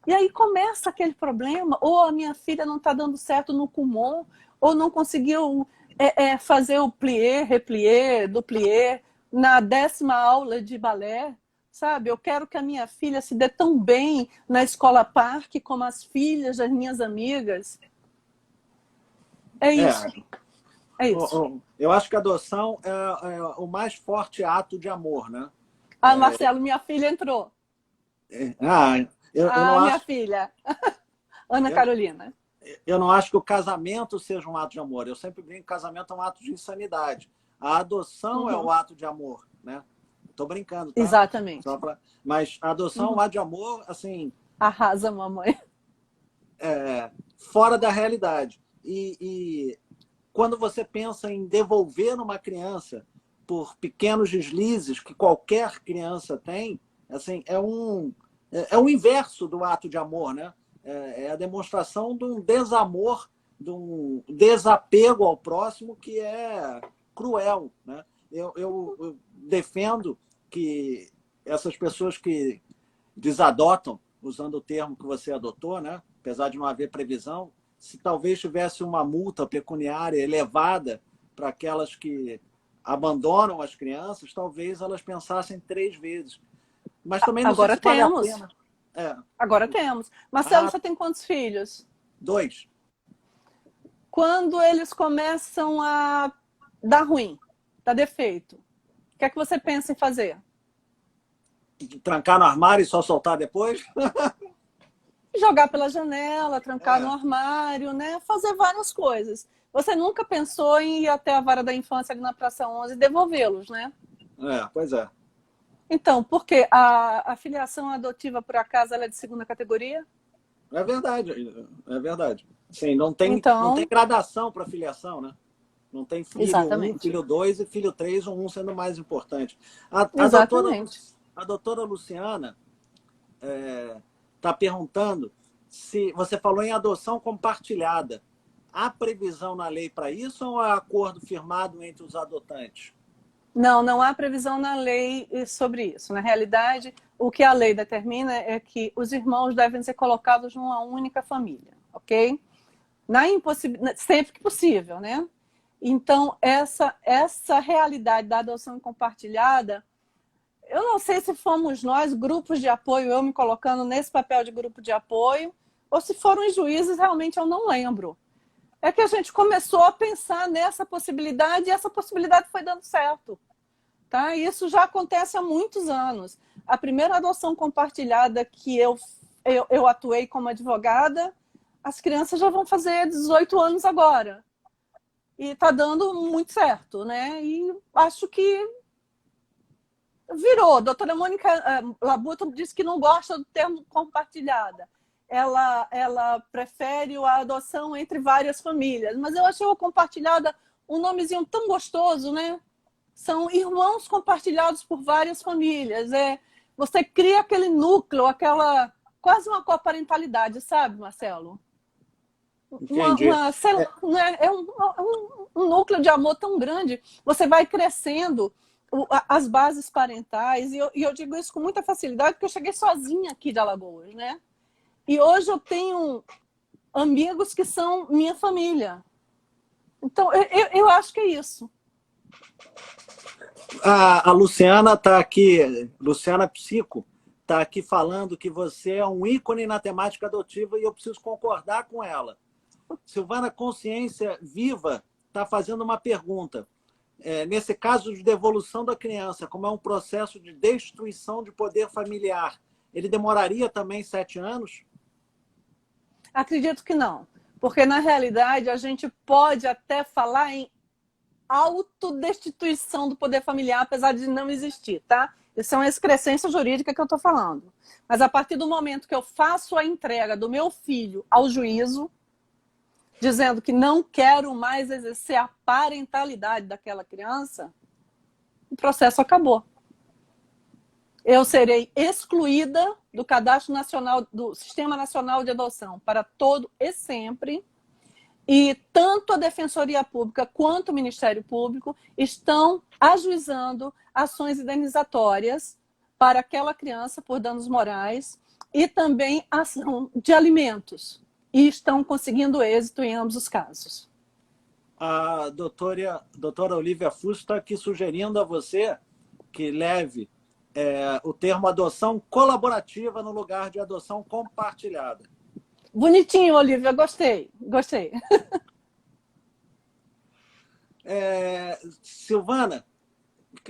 B: E aí começa aquele problema, ou a minha filha não está dando certo no Kumon, ou não conseguiu fazer o plié, replié, duplié na 10ª aula de balé, sabe? Eu quero que a minha filha se dê tão bem na escola parque como as filhas das minhas amigas. É isso. É isso.
A: Eu acho que a adoção é o mais forte ato de amor, né?
B: Ah, Marcelo, minha filha entrou.
A: Eu não
B: Minha
A: acho,
B: filha. Ana Carolina.
A: eu não acho que o casamento seja um ato de amor. Eu sempre brinco que casamento é um ato de insanidade. A adoção é o ato de amor, né? Estou brincando, tá?
B: Exatamente.
A: Mas a adoção é um ato de amor, assim,
B: Arrasa, mamãe.
A: fora da realidade. E quando você pensa em devolver uma criança por pequenos deslizes que qualquer criança tem, assim, é o inverso do ato de amor, né? É a demonstração de um desamor, de um desapego ao próximo que é cruel, né? Eu defendo que essas pessoas que desadotam, usando o termo que você adotou, né? Apesar de não haver previsão, se talvez tivesse uma multa pecuniária elevada para aquelas que abandonam as crianças, talvez elas pensassem 3 vezes. Mas também não sei
B: Agora
A: se vale a
B: temos.
A: pena.
B: Agora temos. Marcelo, você tem quantos filhos?
A: 2.
B: Quando eles começam a dar ruim, dar defeito, o que é que você pensa em fazer?
A: Trancar no armário e só soltar depois?
B: Jogar pela janela, trancar no armário, né? Fazer várias coisas. Você nunca pensou em ir até a vara da infância ali na Praça 11 e devolvê-los, né?
A: Pois é.
B: Então, por quê? A filiação adotiva, por acaso, ela é de 2ª categoria?
A: É verdade, é verdade. Sim, não tem gradação para filiação, né? Não tem filho 1, filho 2 e filho 3, um sendo mais importante. A doutora Luciana está perguntando se você falou em adoção compartilhada. Há previsão na lei para isso ou é acordo firmado entre os adotantes?
B: Não, não há previsão na lei sobre isso. Na realidade, o que a lei determina é que os irmãos devem ser colocados numa única família, ok? Sempre que possível, né? Então, essa realidade da adoção compartilhada, eu não sei se fomos nós, grupos de apoio, eu me colocando nesse papel de grupo de apoio, ou se foram os juízes, realmente eu não lembro. É que a gente começou a pensar nessa possibilidade e essa possibilidade foi dando certo. Tá? Isso já acontece há muitos anos. A primeira adoção compartilhada que eu atuei como advogada, as crianças já vão fazer 18 anos agora. E está dando muito certo, né? E acho que virou. A doutora Mônica Labuto disse que não gosta do termo compartilhada. Ela prefere a adoção entre várias famílias. Mas eu achei a compartilhada um nomezinho tão gostoso, né? São irmãos compartilhados por várias famílias. Você cria aquele núcleo, quase uma coparentalidade, sabe, Marcelo?
A: Entendi.
B: Um núcleo de amor tão grande. Você vai crescendo as bases parentais. E eu digo isso com muita facilidade, porque eu cheguei sozinha aqui de Alagoas, né? E hoje eu tenho amigos que são minha família. Então, eu acho que é isso.
A: A Luciana está aqui, Luciana Psico, está aqui falando que você é um ícone na temática adotiva e eu preciso concordar com ela. Silvana Consciência Viva está fazendo uma pergunta. Nesse caso de devolução da criança, como é um processo de destruição de poder familiar, ele demoraria também 7 anos?
B: Acredito que não. Porque, na realidade, a gente pode até falar em autodestituição do poder familiar, apesar de não existir, tá? Isso é uma excrescência jurídica que eu estou falando. Mas a partir do momento que eu faço a entrega do meu filho ao juízo, dizendo que não quero mais exercer a parentalidade daquela criança, o processo acabou. Eu serei excluída do Cadastro Nacional, do Sistema Nacional de Adoção para todo e sempre. E tanto a Defensoria Pública quanto o Ministério Público estão ajuizando ações indenizatórias para aquela criança por danos morais e também ação de alimentos. E estão conseguindo êxito em ambos os casos.
A: A doutora Olívia Fusso está aqui sugerindo a você que leve o termo adoção colaborativa no lugar de adoção compartilhada.
B: Bonitinho, Olívia, gostei. Gostei.
A: Silvana,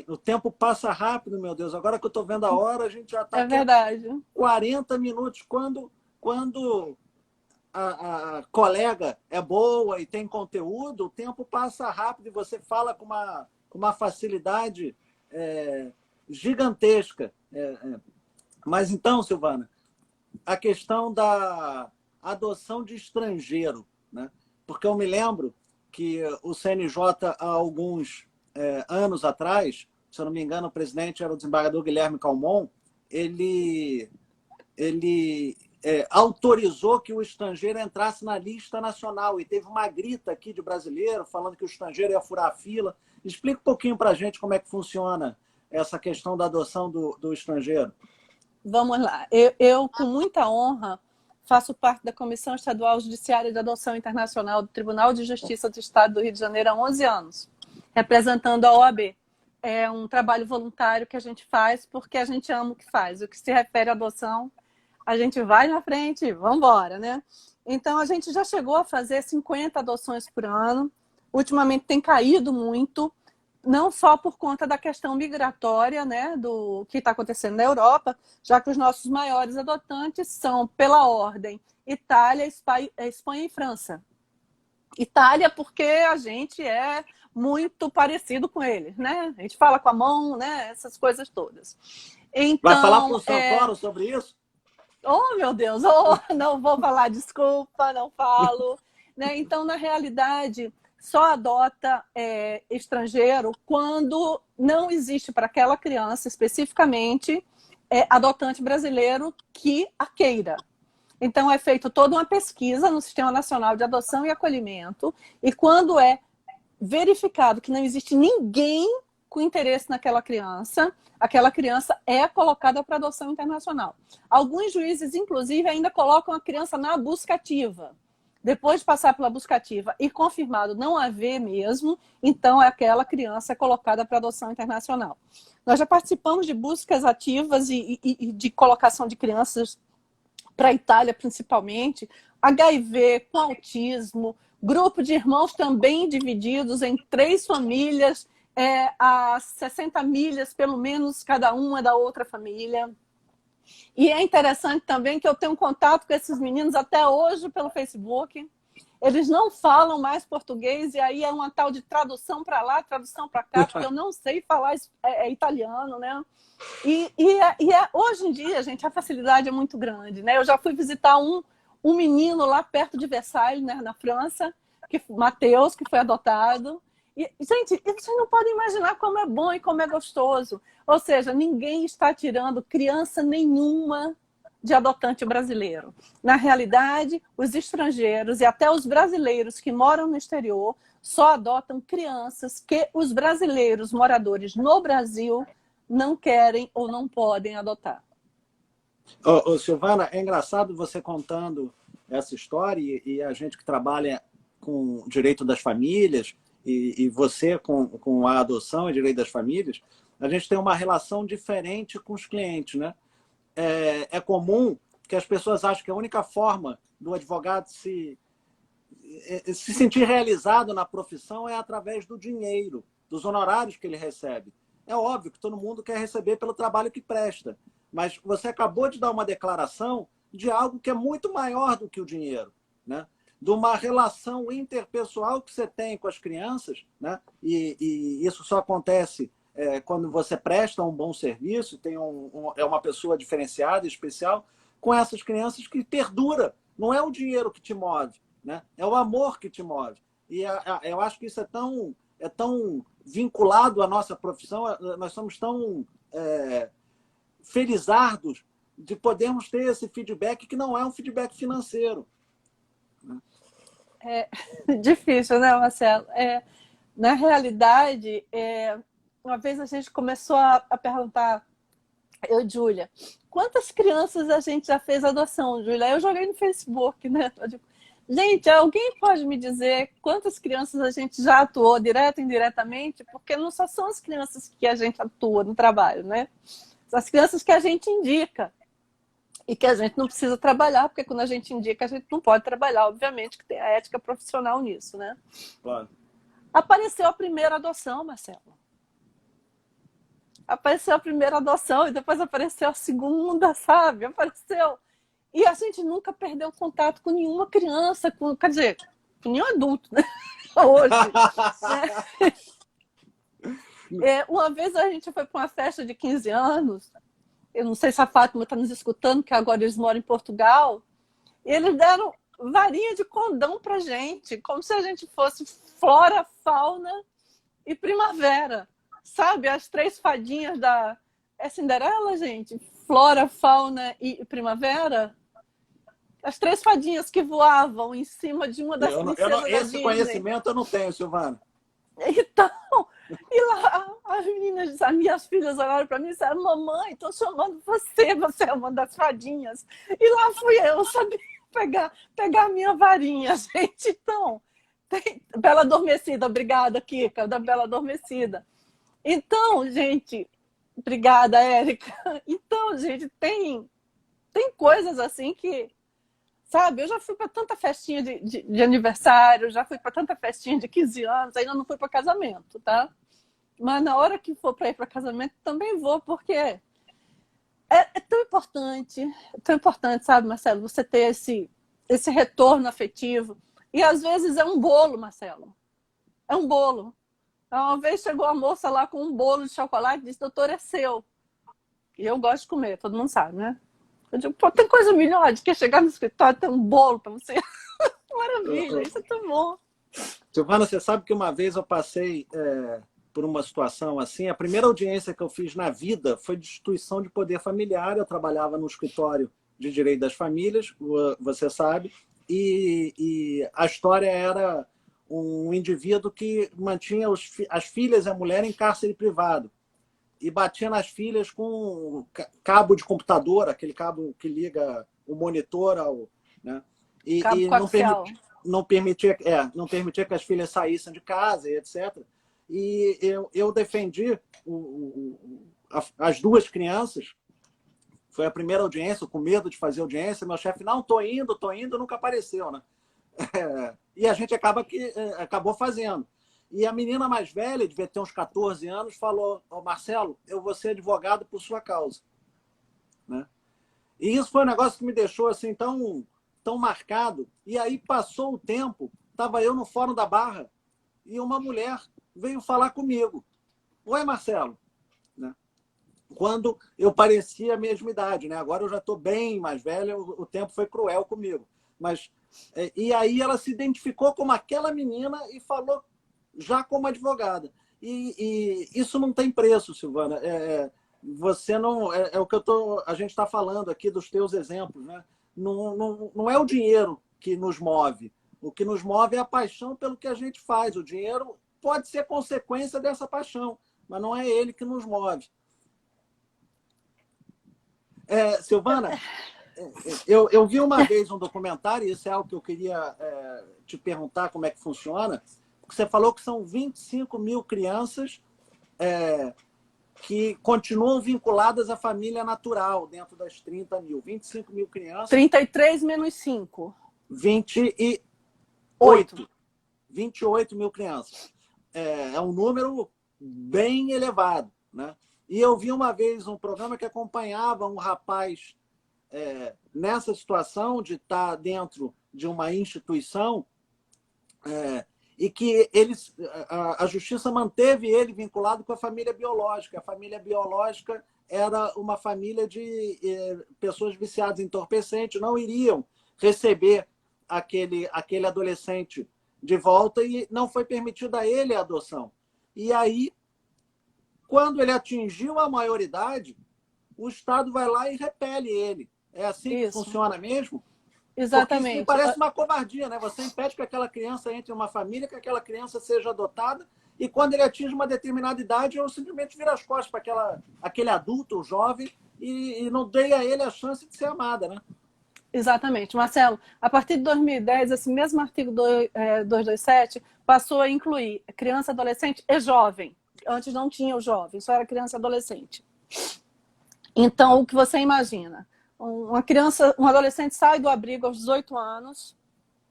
A: o tempo passa rápido, meu Deus. Agora que eu estou vendo a hora, a gente já está
B: aqui verdade.
A: 40 minutos. Quando a colega é boa e tem conteúdo, o tempo passa rápido e você fala com uma facilidade gigantesca. Mas então, Silvana, a questão da adoção de estrangeiro, né? Porque eu me lembro que o CNJ, há alguns anos atrás, se eu não me engano, o presidente era o desembargador Guilherme Calmon, ele autorizou que o estrangeiro entrasse na lista nacional e teve uma grita aqui de brasileiro falando que o estrangeiro ia furar a fila. Explica um pouquinho para a gente como é que funciona essa questão da adoção do estrangeiro.
B: Vamos lá. Eu, com muita honra, faço parte da Comissão Estadual Judiciária de Adoção Internacional do Tribunal de Justiça do Estado do Rio de Janeiro há 11 anos, representando a OAB. É um trabalho voluntário que a gente faz porque a gente ama o que faz. O que se refere à adoção, a gente vai na frente e vamos embora, né? Então, a gente já chegou a fazer 50 adoções por ano. Ultimamente tem caído muito, não só por conta da questão migratória, né, do que está acontecendo na Europa, já que os nossos maiores adotantes são, pela ordem, Itália, Espanha e França. Itália porque a gente é muito parecido com eles, né? A gente fala com a mão, né? Essas coisas todas. Então,
A: vai falar para o Santoro sobre isso?
B: Oh, meu Deus! Oh, não vou falar, desculpa, não falo. Né? Então, na realidade, só adota estrangeiro quando não existe para aquela criança, especificamente, adotante brasileiro que a queira. Então, é feita toda uma pesquisa no Sistema Nacional de Adoção e Acolhimento, e quando é verificado que não existe ninguém com interesse naquela criança, aquela criança é colocada para adoção internacional. Alguns juízes, inclusive, ainda colocam a criança na buscativa. Depois de passar pela buscativa e confirmado não haver mesmo, então aquela criança é colocada para adoção internacional. Nós já participamos de buscas ativas e de colocação de crianças para a Itália, principalmente, HIV, com autismo, grupo de irmãos também divididos em 3 famílias, a 60 milhas, pelo menos, cada uma da outra família. E é interessante também que eu tenho contato com esses meninos até hoje pelo Facebook. Eles não falam mais português e aí é uma tal de tradução para lá, tradução para cá, porque eu não sei falar italiano, né? Hoje em dia, gente, a facilidade é muito grande, né? Eu já fui visitar um menino lá perto de Versailles, né, na França, Mateus, que foi adotado. E, gente, vocês não podem imaginar como é bom e como é gostoso. Ou seja, ninguém está tirando criança nenhuma de adotante brasileiro. Na realidade, os estrangeiros e até os brasileiros que moram no exterior só adotam crianças que os brasileiros moradores no Brasil não querem ou não podem adotar.
A: Silvana, é engraçado você contando essa história e a gente que trabalha com o direito das famílias e você com a adoção e direito das famílias, a gente tem uma relação diferente com os clientes, né? É comum que as pessoas achem que a única forma do advogado se sentir realizado na profissão é através do dinheiro, dos honorários que ele recebe. É óbvio que todo mundo quer receber pelo trabalho que presta, mas você acabou de dar uma declaração de algo que é muito maior do que o dinheiro, né? De uma relação interpessoal que você tem com as crianças, né? E isso só acontece quando você presta um bom serviço, tem é uma pessoa diferenciada, especial, com essas crianças que perdura. Não é o dinheiro que te move, né? É o amor que te move. E eu acho que isso é tão vinculado à nossa profissão, nós somos tão felizardos de podermos ter esse feedback que não é um feedback financeiro.
B: É difícil, né, Marcelo? Na realidade, uma vez a gente começou a perguntar, eu e Júlia, quantas crianças a gente já fez adoção, Júlia? Eu joguei no Facebook, né? Eu digo, gente, alguém pode me dizer quantas crianças a gente já atuou, direto e indiretamente? Porque não só são as crianças que a gente atua no trabalho, né? São as crianças que a gente indica e que a gente não precisa trabalhar, porque quando a gente indica, a gente não pode trabalhar, obviamente, que tem a ética profissional nisso, né?
A: Claro.
B: Apareceu a primeira adoção, Marcelo. Apareceu a primeira adoção e depois apareceu a segunda, sabe? Apareceu. E a gente nunca perdeu contato com nenhuma criança, quer dizer, com nenhum adulto, né? Hoje. Né? Uma vez a gente foi para uma festa de 15 anos, eu não sei se a Fátima está nos escutando, que agora eles moram em Portugal, e eles deram varinha de condão pra gente, como se a gente fosse flora, fauna e primavera. Sabe? As três fadinhas da... É Cinderela, gente? Flora, fauna e primavera? As três fadinhas que voavam em cima de uma das princesas da
A: esse
B: Disney.
A: conhecimento eu não tenho, Silvana.
B: Então, e lá as meninas, as minhas filhas olharam para mim e disseram, mamãe, estou chamando você, você é uma das fadinhas. E lá fui eu, sabia pegar a minha varinha, gente. Então, Bela Adormecida, obrigada, Kika, da Bela Adormecida. Então, gente, obrigada, Érica. Então, gente, tem coisas assim que, sabe, eu já fui para tanta festinha de aniversário, já fui para tanta festinha de 15 anos, ainda não fui para casamento, tá? Mas na hora que for para ir para casamento, também vou, porque é tão importante, sabe, Marcelo, você ter esse retorno afetivo. E às vezes é um bolo, Marcelo. É um bolo. Uma vez chegou a moça lá com um bolo de chocolate e disse, doutor, é seu. E eu gosto de comer, todo mundo sabe, né? Eu digo, pô, tem coisa melhor de que chegar no escritório e ter um bolo para você. Maravilha, isso é tão bom.
A: Silvana, você sabe que uma vez eu passei por uma situação assim, a primeira audiência que eu fiz na vida foi de instituição de poder familiar, eu trabalhava no escritório de direito das famílias, você sabe, e a história era um indivíduo que mantinha as filhas e a mulher em cárcere privado e batia nas filhas com cabo de computador, aquele cabo que liga o monitor ao... Né?
B: Cabo coaxial.
A: Não permitia que as filhas saíssem de casa, e etc. E eu defendi as duas crianças. Foi a primeira audiência, com medo de fazer audiência. Meu chefe, não, tô indo, nunca apareceu, né? E a gente acabou fazendo. E a menina mais velha, devia ter uns 14 anos, falou, Marcelo, eu vou ser advogado por sua causa. Né? E isso foi um negócio que me deixou assim tão marcado. E aí passou o tempo, estava eu no Fórum da Barra e uma mulher veio falar comigo. Oi, Marcelo. Né? Quando eu parecia a mesma idade. Né? Agora eu já estou bem mais velha, o tempo foi cruel comigo. Mas, e aí ela se identificou como aquela menina e falou já como advogada. E isso não tem preço, Silvana. Você não... É o que a gente está falando aqui dos teus exemplos, né? Não é o dinheiro que nos move. O que nos move é a paixão pelo que a gente faz. O dinheiro pode ser consequência dessa paixão, mas não é ele que nos move. Silvana, eu vi uma vez um documentário, e isso é algo que eu queria te perguntar como é que funciona, porque você falou que são 25 mil crianças que continuam vinculadas à família natural dentro das 30 mil. 25 mil crianças.
B: 33 menos 5.
A: 28. 28 mil crianças. É um número bem elevado. Né? E eu vi uma vez um programa que acompanhava um rapaz nessa situação de estar dentro de uma instituição e que a justiça manteve ele vinculado com a família biológica. A família biológica era uma família de pessoas viciadas em entorpecente, não iriam receber aquele adolescente de volta e não foi permitida a ele a adoção. E aí, quando ele atingiu a maioridade, o Estado vai lá e repele ele. É assim que funciona mesmo? Porque isso me
B: Exatamente.
A: parece uma covardia, né? Você impede que aquela criança entre em uma família, que aquela criança seja adotada, e quando ele atinge uma determinada idade, eu simplesmente viro as costas para aquele adulto, o jovem, e não dei a ele a chance de ser amada, né?
B: Exatamente. Marcelo, a partir de 2010, esse mesmo artigo 227 passou a incluir criança, adolescente e jovem. Antes não tinha o jovem, só era criança e adolescente. Então, o que você imagina? Uma criança, um adolescente sai do abrigo aos 18 anos,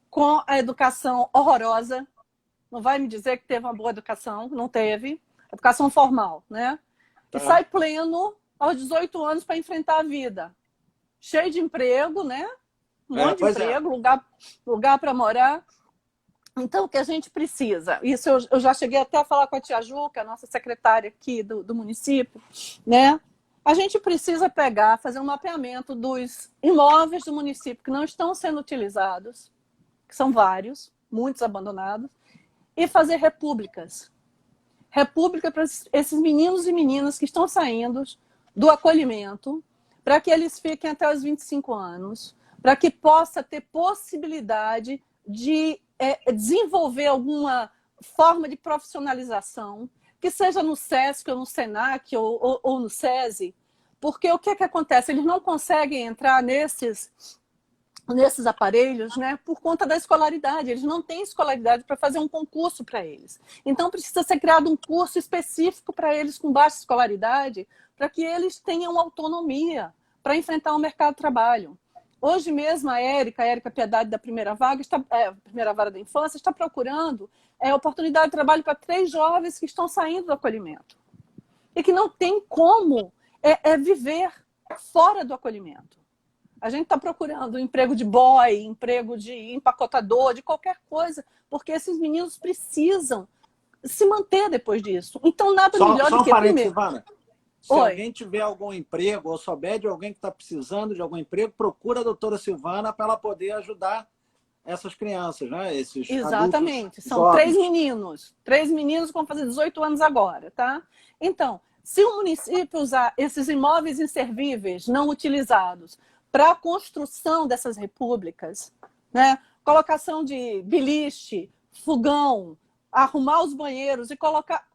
B: com a educação horrorosa. Não vai me dizer que teve uma boa educação, não teve. Educação formal, né? E
A: Tá.
B: sai pleno aos 18 anos para enfrentar a vida. Cheio de emprego, né? Um monte de
A: Pois é.
B: emprego, lugar para morar. Então, o que a gente precisa? Isso eu já cheguei até a falar com a tia Juca, a nossa secretária aqui do município, né? A gente precisa pegar, fazer um mapeamento dos imóveis do município que não estão sendo utilizados, que são vários, muitos abandonados, e fazer repúblicas. República para esses meninos e meninas que estão saindo do acolhimento, para que eles fiquem até os 25 anos, para que possa ter possibilidade de desenvolver alguma forma de profissionalização, que seja no SESC ou no SENAC ou no SESI, porque o que acontece? Eles não conseguem entrar nesses aparelhos, né, por conta da escolaridade. Eles não têm escolaridade para fazer um concurso para eles. Então, precisa ser criado um curso específico para eles com baixa escolaridade, para que eles tenham autonomia para enfrentar o mercado de trabalho. Hoje mesmo, a Érica Piedade, da Primeira Vaga, Primeira Vara da Infância, está procurando oportunidade de trabalho para 3 jovens que estão saindo do acolhimento e que não tem como viver fora do acolhimento. A gente está procurando emprego de boy, emprego de empacotador, de qualquer coisa, porque esses meninos precisam se manter depois disso. Então, nada melhor do que...
A: Parênteses, Silvana. Se
B: Oi.
A: alguém tiver algum emprego ou souber de alguém que está precisando de algum emprego, procura a doutora Silvana para ela poder ajudar essas crianças, né? Esses
B: Exatamente. São
A: jovens.
B: 3 meninos. 3 meninos que vão fazer 18 anos agora, tá? Então, se o município usar esses imóveis inservíveis, não utilizados, para a construção dessas repúblicas, né? Colocação de beliche, fogão, arrumar os banheiros e colocar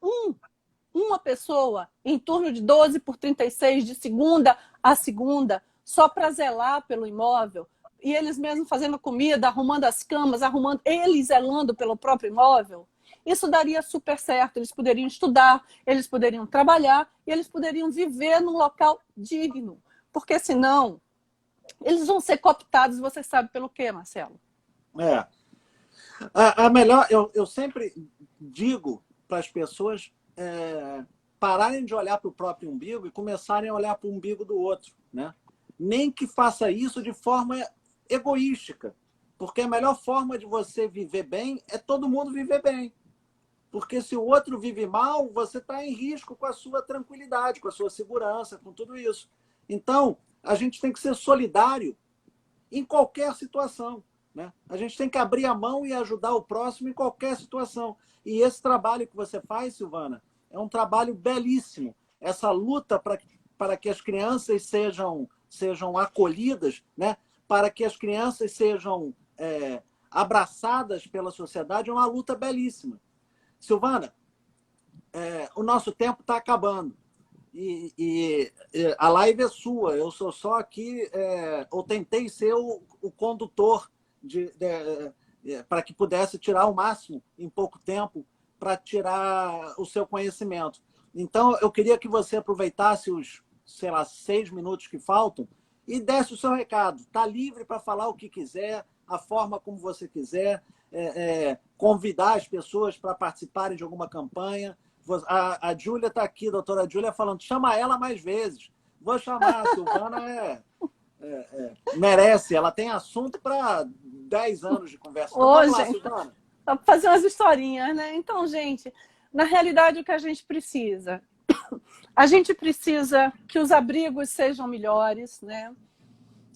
B: uma pessoa em turno de 12 por 36, de segunda a segunda, só para zelar pelo imóvel, e eles mesmos fazendo comida, arrumando as camas, eles zelando pelo próprio imóvel, isso daria super certo. Eles poderiam estudar, eles poderiam trabalhar e eles poderiam viver num local digno. Porque senão, eles vão ser cooptados, você sabe pelo quê, Marcelo?
A: A melhor, eu sempre digo para as pessoas pararem de olhar para o próprio umbigo e começarem a olhar para o umbigo do outro, né? Nem que faça isso de forma egoística, porque a melhor forma de você viver bem é todo mundo viver bem. Porque se o outro vive mal, você está em risco com a sua tranquilidade, com a sua segurança, com tudo isso. Então, a gente tem que ser solidário em qualquer situação, né? A gente tem que abrir a mão e ajudar o próximo em qualquer situação. E esse trabalho que você faz, Silvana, é um trabalho belíssimo. Essa luta para que as crianças sejam acolhidas, né? Para que as crianças sejam abraçadas pela sociedade, é uma luta belíssima. Silvana, o nosso tempo está acabando. E a live é sua. Eu sou só aqui, eu tentei ser o condutor para que pudesse tirar o máximo em pouco tempo para tirar o seu conhecimento. Então, eu queria que você aproveitasse os, 6 minutos que faltam e desse o seu recado. Está livre para falar o que quiser, a forma como você quiser, convidar as pessoas para participarem de alguma campanha. A Júlia está aqui, a doutora Júlia, falando, chama ela mais vezes. Vou chamar, a Silvana merece, ela tem assunto para 10 anos de conversa. Então, vamos lá, Silvana.
B: Para fazer umas historinhas, né? Então, gente, na realidade, o que a gente precisa? A gente precisa que os abrigos sejam melhores, né?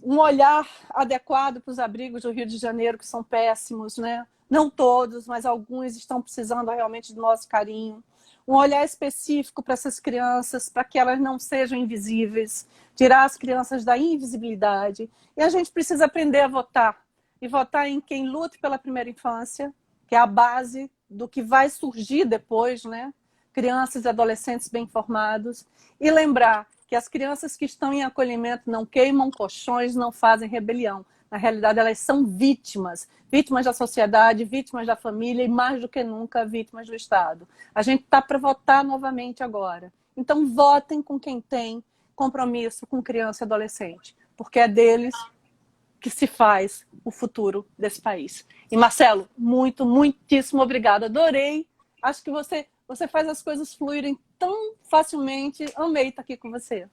B: Um olhar adequado para os abrigos do Rio de Janeiro, que são péssimos, né? Não todos, mas alguns estão precisando realmente do nosso carinho. Um olhar específico para essas crianças, para que elas não sejam invisíveis, tirar as crianças da invisibilidade. E a gente precisa aprender a votar, e votar em quem lute pela primeira infância, que é a base do que vai surgir depois, né? Crianças e adolescentes bem informados. E lembrar que as crianças que estão em acolhimento não queimam colchões, não fazem rebelião. Na realidade, elas são vítimas. Vítimas da sociedade, vítimas da família e, mais do que nunca, vítimas do Estado. A gente está para votar novamente agora. Então, votem com quem tem compromisso com criança e adolescente, porque é deles que se faz o futuro desse país. E, Marcelo, muitíssimo obrigada. Adorei. Acho que você faz as coisas fluírem tão facilmente. Amei estar aqui com você.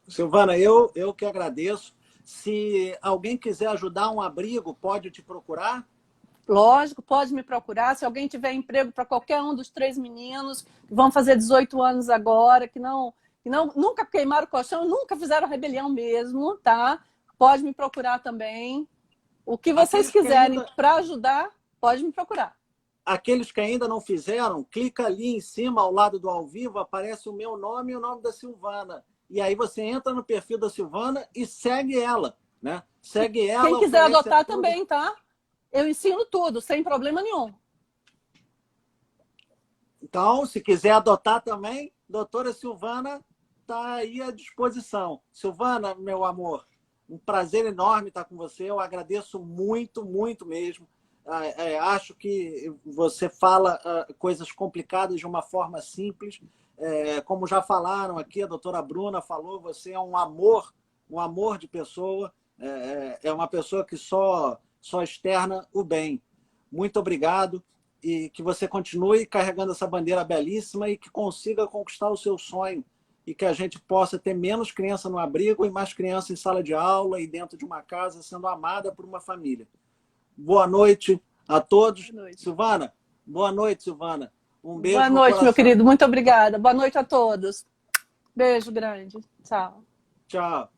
A: Silvana, eu que agradeço. Se alguém quiser ajudar um abrigo, pode te procurar?
B: Lógico, pode me procurar. Se alguém tiver emprego para qualquer um dos 3 meninos que vão fazer 18 anos agora, que nunca queimaram o colchão, nunca fizeram rebelião mesmo, tá? Pode me procurar também. O que vocês quiserem para ajudar, pode me procurar.
A: Aqueles que ainda não fizeram, clica ali em cima, ao lado do ao vivo, aparece o meu nome e o nome da Silvana. E aí você entra no perfil da Silvana e segue ela, né? Segue ela.
B: Quem quiser adotar também, tá? Eu ensino tudo, sem problema nenhum.
A: Então, se quiser adotar também, doutora Silvana está aí à disposição. Silvana, meu amor, um prazer enorme estar com você. Eu agradeço muito, muito mesmo. Acho que você fala coisas complicadas de uma forma simples. Como já falaram aqui, a doutora Bruna falou, você é um amor de pessoa. É uma pessoa que só externa o bem. Muito obrigado e que você continue carregando essa bandeira belíssima e que consiga conquistar o seu sonho e que a gente possa ter menos criança no abrigo e mais criança em sala de aula e dentro de uma casa sendo amada por uma família. Boa noite a todos. Boa noite. Silvana, boa noite, Silvana. Um beijo.
B: Boa noite, meu querido. Muito obrigada. Boa noite a todos. Beijo grande. Tchau.
A: Tchau.